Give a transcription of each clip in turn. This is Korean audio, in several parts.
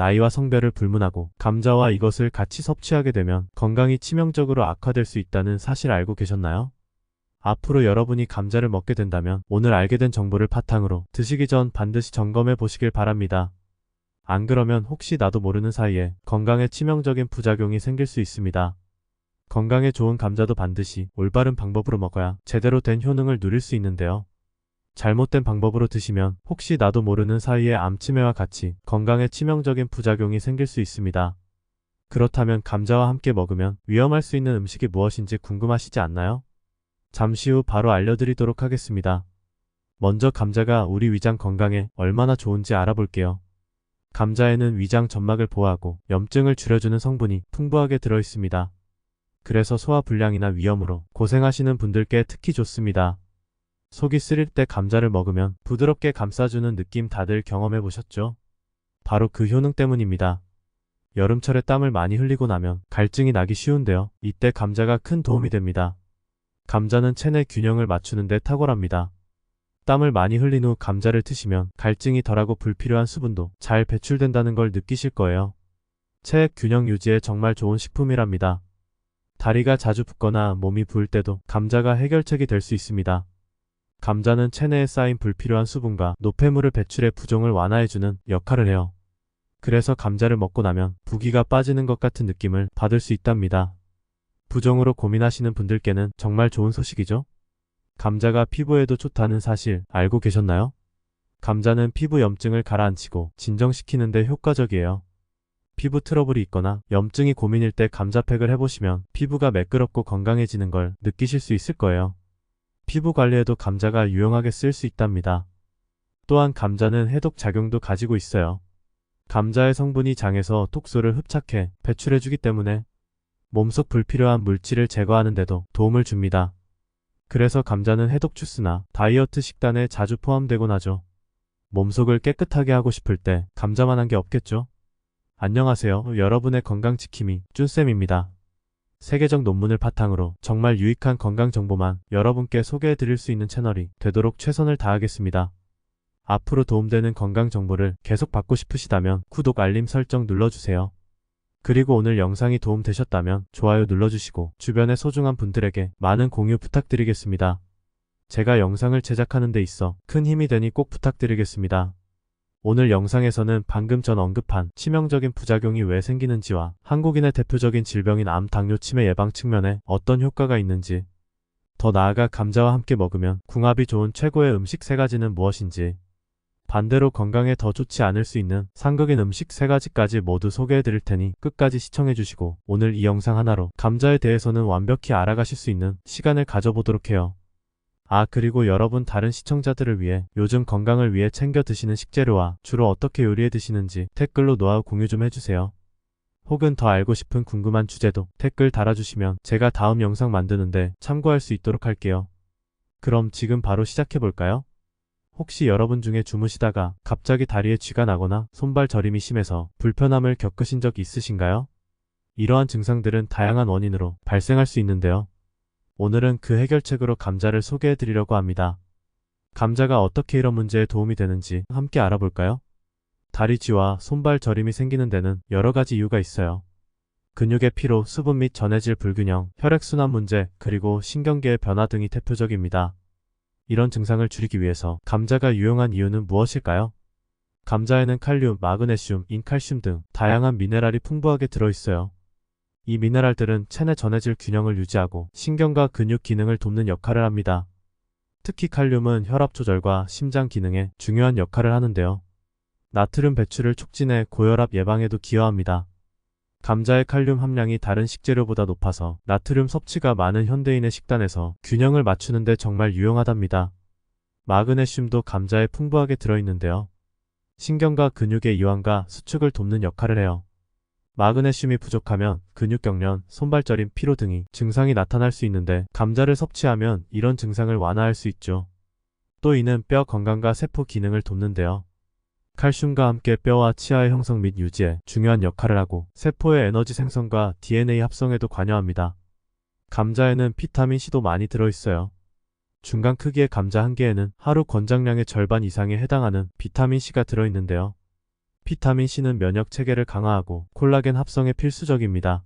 나이와 성별을 불문하고 감자와 이것을 같이 섭취하게 되면 건강이 치명적으로 악화될 수 있다는 사실 알고 계셨나요? 앞으로 여러분이 감자를 먹게 된다면 오늘 알게 된 정보를 바탕으로 드시기 전 반드시 점검해 보시길 바랍니다. 안 그러면 혹시 나도 모르는 사이에 건강에 치명적인 부작용이 생길 수 있습니다. 건강에 좋은 감자도 반드시 올바른 방법으로 먹어야 제대로 된 효능을 누릴 수 있는데요. 잘못된 방법으로 드시면 혹시 나도 모르는 사이에 암치매와 같이 건강에 치명적인 부작용이 생길 수 있습니다. 그렇다면 감자와 함께 먹으면 위험할 수 있는 음식이 무엇인지 궁금하시지 않나요? 잠시 후 바로 알려드리도록 하겠습니다. 먼저 감자가 우리 위장 건강에 얼마나 좋은지 알아볼게요. 감자에는 위장 점막을 보호하고 염증을 줄여주는 성분이 풍부하게 들어있습니다. 그래서 소화불량이나 위염으로 고생하시는 분들께 특히 좋습니다. 속이 쓰릴 때 감자를 먹으면 부드럽게 감싸주는 느낌 다들 경험해 보셨죠? 바로 그 효능 때문입니다. 여름철에 땀을 많이 흘리고 나면 갈증이 나기 쉬운데요. 이때 감자가 큰 도움이 됩니다. 감자는 체내 균형을 맞추는 데 탁월합니다. 땀을 많이 흘린 후 감자를 드시면 갈증이 덜하고 불필요한 수분도 잘 배출된다는 걸 느끼실 거예요. 체액 균형 유지에 정말 좋은 식품이랍니다. 다리가 자주 붓거나 몸이 부을 때도 감자가 해결책이 될 수 있습니다. 감자는 체내에 쌓인 불필요한 수분과 노폐물을 배출해 부종을 완화해주는 역할을 해요. 그래서 감자를 먹고 나면 부기가 빠지는 것 같은 느낌을 받을 수 있답니다. 부종으로 고민하시는 분들께는 정말 좋은 소식이죠? 감자가 피부에도 좋다는 사실 알고 계셨나요? 감자는 피부 염증을 가라앉히고 진정시키는 데 효과적이에요. 피부 트러블이 있거나 염증이 고민일 때 감자팩을 해보시면 피부가 매끄럽고 건강해지는 걸 느끼실 수 있을 거예요. 피부 관리에도 감자가 유용하게 쓸 수 있답니다. 또한 감자는 해독 작용도 가지고 있어요. 감자의 성분이 장에서 톡소를 흡착해 배출해주기 때문에 몸속 불필요한 물질을 제거하는 데도 도움을 줍니다. 그래서 감자는 해독 주스나 다이어트 식단에 자주 포함되곤 하죠. 몸속을 깨끗하게 하고 싶을 때 감자만한 게 없겠죠? 안녕하세요. 여러분의 건강지킴이 쭌쌤입니다. 세계적 논문을 바탕으로 정말 유익한 건강 정보만 여러분께 소개해 드릴 수 있는 채널이 되도록 최선을 다하겠습니다. 앞으로 도움되는 건강 정보를 계속 받고 싶으시다면 구독, 알림 설정 눌러주세요. 그리고 오늘 영상이 도움되셨다면 좋아요 눌러주시고 주변의 소중한 분들에게 많은 공유 부탁드리겠습니다. 제가 영상을 제작하는 데 있어 큰 힘이 되니 꼭 부탁드리겠습니다. 오늘 영상에서는 방금 전 언급한 치명적인 부작용이 왜 생기는지와 한국인의 대표적인 질병인 암, 당뇨, 치매 예방 측면에 어떤 효과가 있는지, 더 나아가 감자와 함께 먹으면 궁합이 좋은 최고의 음식 3가지는 무엇인지, 반대로 건강에 더 좋지 않을 수 있는 상극인 음식 3가지까지 모두 소개해 드릴 테니 끝까지 시청해 주시고 오늘 이 영상 하나로 감자에 대해서는 완벽히 알아가실 수 있는 시간을 가져보도록 해요. 그리고 여러분 다른 시청자들을 위해 요즘 건강을 위해 챙겨 드시는 식재료와 주로 어떻게 요리해 드시는지 댓글로 노하우 공유 좀 해주세요. 혹은 더 알고 싶은 궁금한 주제도 댓글 달아주시면 제가 다음 영상 만드는데 참고할 수 있도록 할게요. 그럼 지금 바로 시작해볼까요? 혹시 여러분 중에 주무시다가 갑자기 다리에 쥐가 나거나 손발 저림이 심해서 불편함을 겪으신 적 있으신가요? 이러한 증상들은 다양한 원인으로 발생할 수 있는데요. 오늘은 그 해결책으로 감자를 소개해 드리려고 합니다. 감자가 어떻게 이런 문제에 도움이 되는지 함께 알아볼까요? 다리 쥐와 손발 저림이 생기는 데는 여러 가지 이유가 있어요. 근육의 피로, 수분 및 전해질 불균형, 혈액순환 문제, 그리고 신경계의 변화 등이 대표적입니다. 이런 증상을 줄이기 위해서 감자가 유용한 이유는 무엇일까요? 감자에는 칼륨, 마그네슘, 인칼슘 등 다양한 미네랄이 풍부하게 들어있어요. 이 미네랄들은 체내 전해질 균형을 유지하고 신경과 근육 기능을 돕는 역할을 합니다. 특히 칼륨은 혈압 조절과 심장 기능에 중요한 역할을 하는데요. 나트륨 배출을 촉진해 고혈압 예방에도 기여합니다. 감자의 칼륨 함량이 다른 식재료보다 높아서 나트륨 섭취가 많은 현대인의 식단에서 균형을 맞추는 데 정말 유용하답니다. 마그네슘도 감자에 풍부하게 들어있는데요. 신경과 근육의 이완과 수축을 돕는 역할을 해요. 마그네슘이 부족하면 근육경련, 손발저림, 피로 등이 증상이 나타날 수 있는데 감자를 섭취하면 이런 증상을 완화할 수 있죠. 또 이는 뼈 건강과 세포 기능을 돕는데요. 칼슘과 함께 뼈와 치아의 형성 및 유지에 중요한 역할을 하고 세포의 에너지 생성과 DNA 합성에도 관여합니다. 감자에는 비타민C도 많이 들어있어요. 중간 크기의 감자 한 개에는 하루 권장량의 절반 이상에 해당하는 비타민C가 들어있는데요. 비타민 C는 면역 체계를 강화하고 콜라겐 합성에 필수적입니다.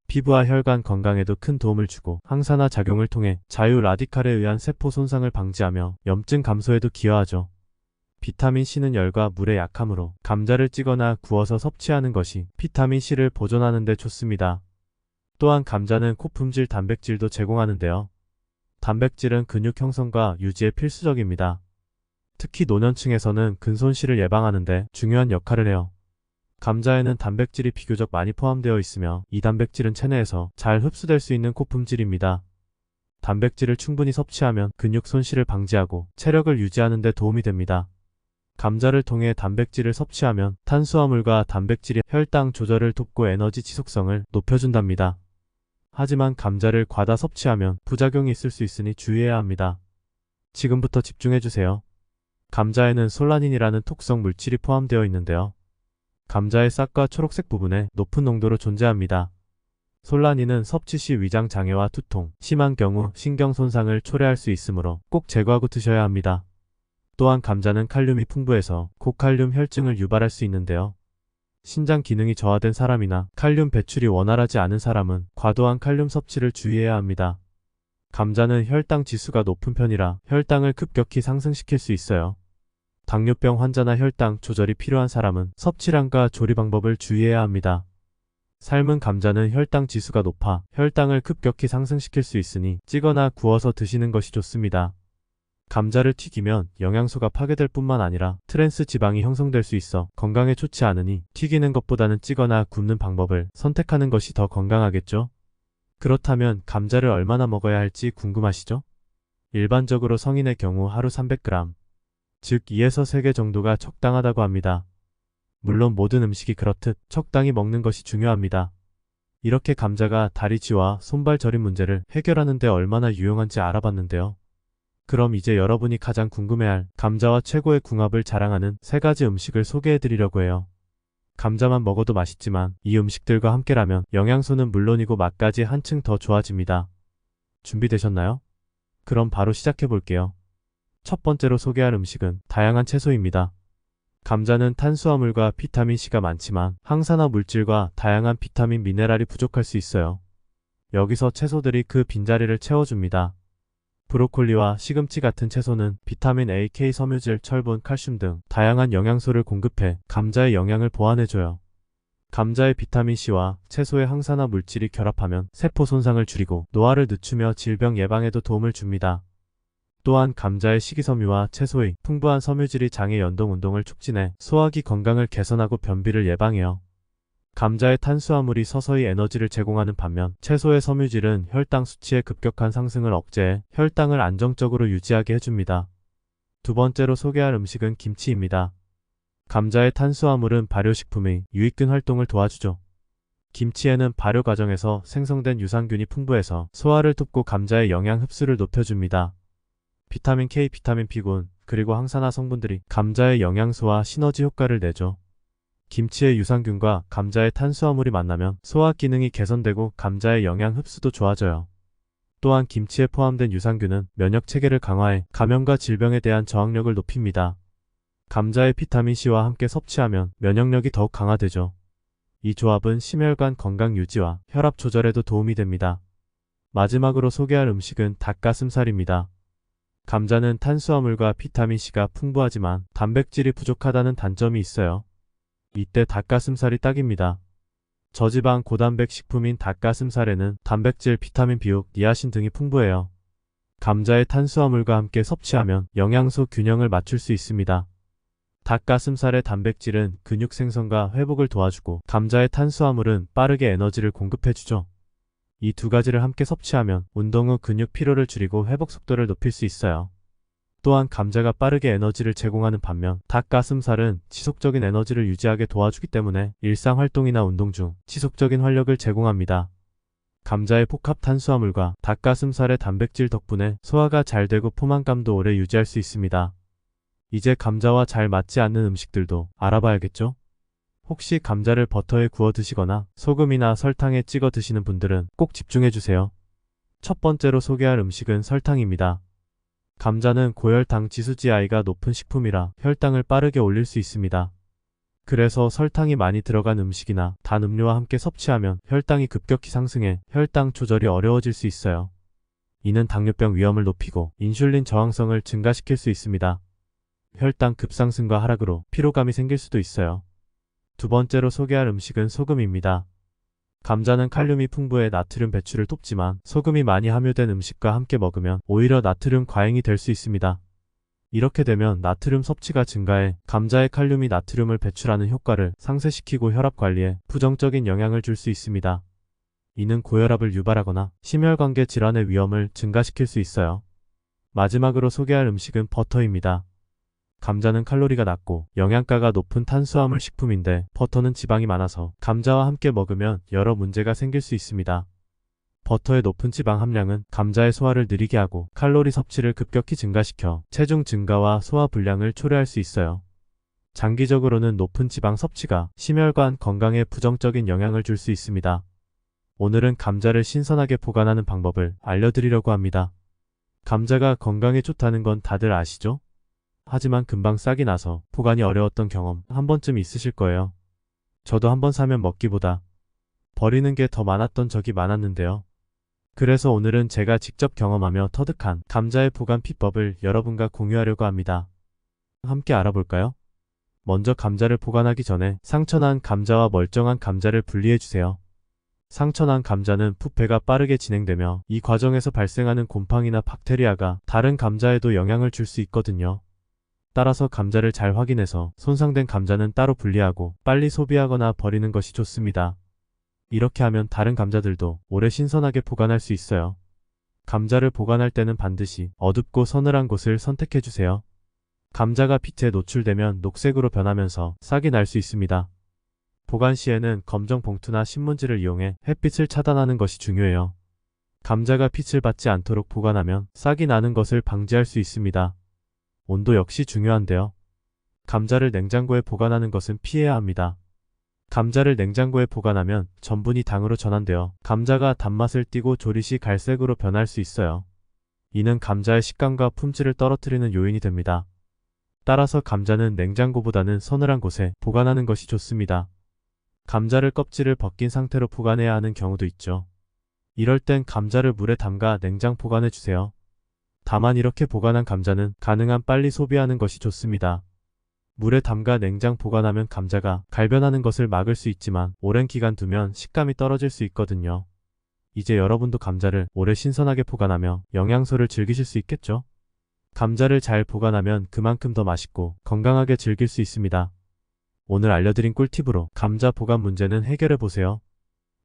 피부와 혈관 건강에도 큰 도움을 주고 항산화 작용을 통해 자유 라디칼에 의한 세포 손상을 방지하며 염증 감소에도 기여하죠. 비타민 C는 열과 물에 약하므로 감자를 찌거나 구워서 섭취하는 것이 비타민 C를 보존하는 데 좋습니다. 또한 감자는 코품질 단백질도 제공하는데요. 단백질은 근육 형성과 유지에 필수적입니다. 특히 노년층에서는 근손실을 예방하는 데 중요한 역할을 해요. 감자에는 단백질이 비교적 많이 포함되어 있으며 이 단백질은 체내에서 잘 흡수될 수 있는 코품질입니다. 단백질을 충분히 섭취하면 근육 손실을 방지하고 체력을 유지하는 데 도움이 됩니다. 감자를 통해 단백질을 섭취하면 탄수화물과 단백질이 혈당 조절을 돕고 에너지 지속성을 높여준답니다. 하지만 감자를 과다 섭취하면 부작용이 있을 수 있으니 주의해야 합니다. 지금부터 집중해주세요. 감자에는 솔라닌이라는 독성 물질이 포함되어 있는데요. 감자의 싹과 초록색 부분에 높은 농도로 존재합니다. 솔라닌은 섭취 시 위장 장애와 두통, 심한 경우 신경 손상을 초래할 수 있으므로 꼭 제거하고 드셔야 합니다. 또한 감자는 칼륨이 풍부해서 고칼륨 혈증을 유발할 수 있는데요. 신장 기능이 저하된 사람이나 칼륨 배출이 원활하지 않은 사람은 과도한 칼륨 섭취를 주의해야 합니다. 감자는 혈당 지수가 높은 편이라 혈당을 급격히 상승시킬 수 있어요. 당뇨병 환자나 혈당 조절이 필요한 사람은 섭취량과 조리 방법을 주의해야 합니다. 삶은 감자는 혈당 지수가 높아 혈당을 급격히 상승시킬 수 있으니 찌거나 구워서 드시는 것이 좋습니다. 감자를 튀기면 영양소가 파괴될 뿐만 아니라 트랜스 지방이 형성될 수 있어 건강에 좋지 않으니 튀기는 것보다는 찌거나 굽는 방법을 선택하는 것이 더 건강하겠죠? 그렇다면 감자를 얼마나 먹어야 할지 궁금하시죠? 일반적으로 성인의 경우 하루 300g, 즉 2에서 3개 정도가 적당하다고 합니다. 물론 모든 음식이 그렇듯 적당히 먹는 것이 중요합니다. 이렇게 감자가 다리쥐와 손발 저림 문제를 해결하는 데 얼마나 유용한지 알아봤는데요. 그럼 이제 여러분이 가장 궁금해할 감자와 최고의 궁합을 자랑하는 3가지 음식을 소개해드리려고 해요. 감자만 먹어도 맛있지만 이 음식들과 함께라면 영양소는 물론이고 맛까지 한층 더 좋아집니다. 준비되셨나요? 그럼 바로 시작해볼게요. 첫 번째로 소개할 음식은 다양한 채소입니다. 감자는 탄수화물과 비타민C가 많지만 항산화 물질과 다양한 비타민 미네랄이 부족할 수 있어요. 여기서 채소들이 그 빈자리를 채워줍니다. 브로콜리와 시금치 같은 채소는 비타민 A, K, 섬유질, 철분, 칼슘 등 다양한 영양소를 공급해 감자의 영양을 보완해줘요. 감자의 비타민C와 채소의 항산화 물질이 결합하면 세포 손상을 줄이고 노화를 늦추며 질병 예방에도 도움을 줍니다. 또한 감자의 식이섬유와 채소의 풍부한 섬유질이 장의 연동 운동을 촉진해 소화기 건강을 개선하고 변비를 예방해요. 감자의 탄수화물이 서서히 에너지를 제공하는 반면 채소의 섬유질은 혈당 수치의 급격한 상승을 억제해 혈당을 안정적으로 유지하게 해줍니다. 두 번째로 소개할 음식은 김치입니다. 감자의 탄수화물은 발효식품의 유익균 활동을 도와주죠. 김치에는 발효 과정에서 생성된 유산균이 풍부해서 소화를 돕고 감자의 영양 흡수를 높여줍니다. 비타민 K, 비타민 B군, 그리고 항산화 성분들이 감자의 영양소와 시너지 효과를 내죠. 김치의 유산균과 감자의 탄수화물이 만나면 소화 기능이 개선되고 감자의 영양 흡수도 좋아져요. 또한 김치에 포함된 유산균은 면역 체계를 강화해 감염과 질병에 대한 저항력을 높입니다. 감자의 비타민C와 함께 섭취하면 면역력이 더욱 강화되죠. 이 조합은 심혈관 건강 유지와 혈압 조절에도 도움이 됩니다. 마지막으로 소개할 음식은 닭가슴살입니다. 감자는 탄수화물과 비타민C가 풍부하지만 단백질이 부족하다는 단점이 있어요. 이때 닭가슴살이 딱입니다. 저지방 고단백 식품인 닭가슴살에는 단백질, 비타민 B6, 니아신 등이 풍부해요. 감자의 탄수화물과 함께 섭취하면 영양소 균형을 맞출 수 있습니다. 닭가슴살의 단백질은 근육 생성과 회복을 도와주고 감자의 탄수화물은 빠르게 에너지를 공급해주죠. 이 두 가지를 함께 섭취하면 운동 후 근육 피로를 줄이고 회복 속도를 높일 수 있어요. 또한 감자가 빠르게 에너지를 제공하는 반면 닭가슴살은 지속적인 에너지를 유지하게 도와주기 때문에 일상활동이나 운동 중 지속적인 활력을 제공합니다. 감자의 복합 탄수화물과 닭가슴살의 단백질 덕분에 소화가 잘 되고 포만감도 오래 유지할 수 있습니다. 이제 감자와 잘 맞지 않는 음식들도 알아봐야겠죠? 혹시 감자를 버터에 구워 드시거나 소금이나 설탕에 찍어 드시는 분들은 꼭 집중해주세요. 첫 번째로 소개할 음식은 설탕입니다. 감자는 고혈당 지수 GI가 높은 식품이라 혈당을 빠르게 올릴 수 있습니다. 그래서 설탕이 많이 들어간 음식이나 단 음료와 함께 섭취하면 혈당이 급격히 상승해 혈당 조절이 어려워질 수 있어요. 이는 당뇨병 위험을 높이고 인슐린 저항성을 증가시킬 수 있습니다. 혈당 급상승과 하락으로 피로감이 생길 수도 있어요. 두 번째로 소개할 음식은 소금입니다. 감자는 칼륨이 풍부해 나트륨 배출을 돕지만 소금이 많이 함유된 음식과 함께 먹으면 오히려 나트륨 과잉이 될 수 있습니다. 이렇게 되면 나트륨 섭취가 증가해 감자의 칼륨이 나트륨을 배출하는 효과를 상쇄시키고 혈압 관리에 부정적인 영향을 줄 수 있습니다. 이는 고혈압을 유발하거나 심혈관계 질환의 위험을 증가시킬 수 있어요. 마지막으로 소개할 음식은 버터입니다. 감자는 칼로리가 낮고 영양가가 높은 탄수화물 식품인데 버터는 지방이 많아서 감자와 함께 먹으면 여러 문제가 생길 수 있습니다. 버터의 높은 지방 함량은 감자의 소화를 느리게 하고 칼로리 섭취를 급격히 증가시켜 체중 증가와 소화 불량을 초래할 수 있어요. 장기적으로는 높은 지방 섭취가 심혈관 건강에 부정적인 영향을 줄 수 있습니다. 오늘은 감자를 신선하게 보관하는 방법을 알려드리려고 합니다. 감자가 건강에 좋다는 건 다들 아시죠? 하지만 금방 싹이 나서 보관이 어려웠던 경험 한 번쯤 있으실 거예요. 저도 한번 사면 먹기보다 버리는 게 더 많았던 적이 많았는데요. 그래서 오늘은 제가 직접 경험하며 터득한 감자의 보관 비법을 여러분과 공유하려고 합니다. 함께 알아볼까요? 먼저 감자를 보관하기 전에 상처난 감자와 멀쩡한 감자를 분리해주세요. 상처난 감자는 부패가 빠르게 진행되며 이 과정에서 발생하는 곰팡이나 박테리아가 다른 감자에도 영향을 줄 수 있거든요. 따라서 감자를 잘 확인해서 손상된 감자는 따로 분리하고 빨리 소비하거나 버리는 것이 좋습니다. 이렇게 하면 다른 감자들도 오래 신선하게 보관할 수 있어요. 감자를 보관할 때는 반드시 어둡고 서늘한 곳을 선택해주세요. 감자가 빛에 노출되면 녹색으로 변하면서 싹이 날 수 있습니다. 보관 시에는 검정 봉투나 신문지를 이용해 햇빛을 차단하는 것이 중요해요. 감자가 빛을 받지 않도록 보관하면 싹이 나는 것을 방지할 수 있습니다. 온도 역시 중요한데요. 감자를 냉장고에 보관하는 것은 피해야 합니다. 감자를 냉장고에 보관하면 전분이 당으로 전환되어 감자가 단맛을 띠고 조리시 갈색으로 변할 수 있어요. 이는 감자의 식감과 품질을 떨어뜨리는 요인이 됩니다. 따라서 감자는 냉장고보다는 서늘한 곳에 보관하는 것이 좋습니다. 감자를 껍질을 벗긴 상태로 보관해야 하는 경우도 있죠. 이럴 땐 감자를 물에 담가 냉장 보관해 주세요. 다만 이렇게 보관한 감자는 가능한 빨리 소비하는 것이 좋습니다. 물에 담가 냉장 보관하면 감자가 갈변하는 것을 막을 수 있지만 오랜 기간 두면 식감이 떨어질 수 있거든요. 이제 여러분도 감자를 오래 신선하게 보관하며 영양소를 즐기실 수 있겠죠? 감자를 잘 보관하면 그만큼 더 맛있고 건강하게 즐길 수 있습니다. 오늘 알려드린 꿀팁으로 감자 보관 문제는 해결해 보세요.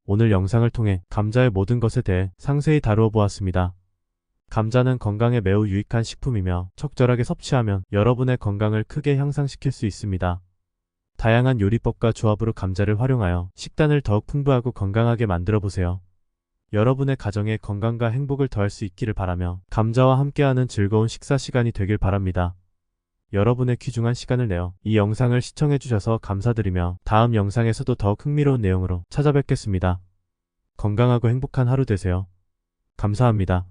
오늘 영상을 통해 감자의 모든 것에 대해 상세히 다루어 보았습니다. 감자는 건강에 매우 유익한 식품이며 적절하게 섭취하면 여러분의 건강을 크게 향상시킬 수 있습니다. 다양한 요리법과 조합으로 감자를 활용하여 식단을 더욱 풍부하고 건강하게 만들어 보세요. 여러분의 가정에 건강과 행복을 더할 수 있기를 바라며 감자와 함께하는 즐거운 식사 시간이 되길 바랍니다. 여러분의 귀중한 시간을 내어 이 영상을 시청해 주셔서 감사드리며 다음 영상에서도 더욱 흥미로운 내용으로 찾아뵙겠습니다. 건강하고 행복한 하루 되세요. 감사합니다.